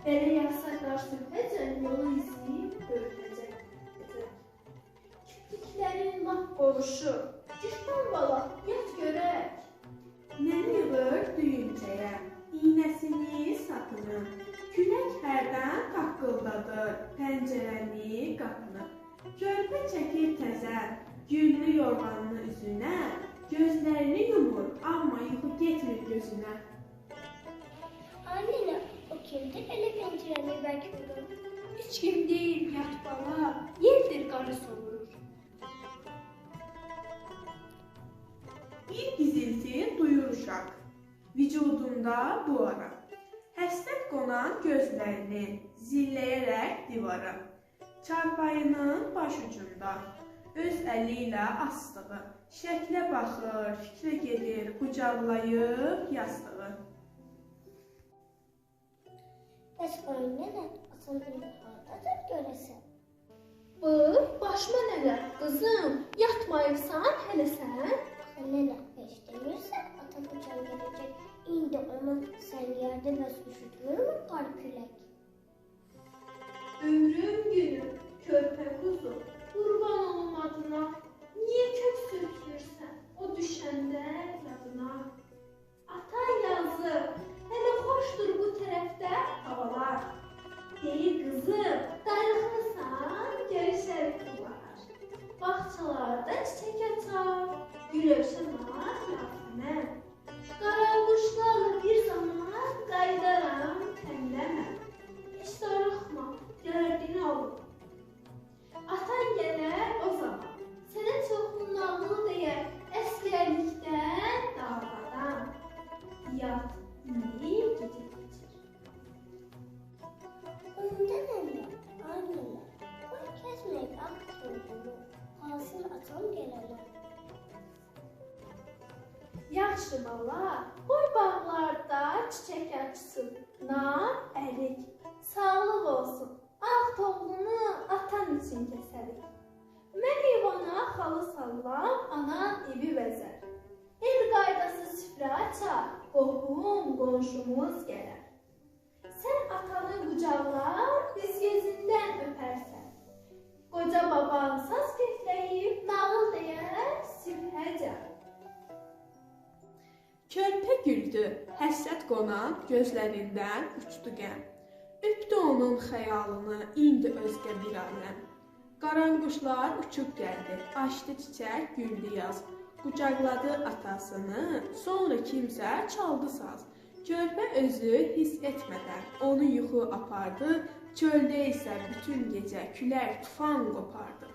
Belə yazsaqlar sübhəcən yolu izləyib örtəcək. Kirpiklərin lap qovuşu, cırtdan bala, yat görək. Nə yığır düyüncəyə, iynəsini sapını, külək hərdən taqqıldadır pəncərəni, qapını. Körpə çəkir təzə, güllü yorğanını üzünə, gözlərini yumur, amma yuxu getmir gözünə. Anne, o kimdir elə pəncərəni bərk vurur? Heç kim deyil, yat bala, yerdir qarı solurur. Bir gizilti duyur uşaq, vücudunda bu ara. Həsrət qonan gözlərini zilləyərək divara. Çarpayının baş ucunda, öz əli ilə astığı, şəklə baxır, fikrə gedir, qucaqlayıb yastığı. Bəs oynanə, atan indi hardadır görəsən? Başıma nələr, qızım, yatmayıbsan hələ sən? Nənə, heç demirsən, ata qocan gələcək. İndi onu sən yerdə bəs üşütmürmü qar külək? Ömrüm günüm, körpə quzu, qurban olum adına. Niyə kök sökülürsən o düşəndə yadına? Ata yazıb, hələ xoşdur bu tərəfdə havalar. Deyir qızım, darıxırsan, görüşərik bunlar. Bağçalarda çiçək açar, gül örşənar yafənə. Qaranquşlarla bir zaman qaydaram təmləmə. Heç darıxma, dərdini alır. Atan gələr o zaman, sənə çoxlu nağıl deyər, əsgərlikdən davadan. Yat, indi gecə keçir. Onda nənə, annelər, qoy kəsməyib ağ yolunu, hazır atam gələnə. Yaxşı bala, qoy bağlarda çiçək açsın, nar, ərik, sağlıq olsun. Ağ toğlunu atan üçün kəsərik. Mən eyvana xalı sallam, anan evi vəzər. El qaydası süfrə açar, qohum, qonşumuz gələr. Sən atanı qucaqlar, biz gözündən öpərsən. Qoca baban saz kətləyib, nağıl deyər, sübhəcən. Körpə güldü, həsrət qonan gözlərindən uçdu qəm. Öpdü onun xəyalını, indi özgə bir aləm. Qaranquşlar uçub gəldi, açdı çiçək, güldü yaz. Qucaqladı atasını, sonra kimsə çaldı saz. Körpə özü hiss etmədən onu yuxu apardı, çöldə isə bütün gecə külək tufan qopardı.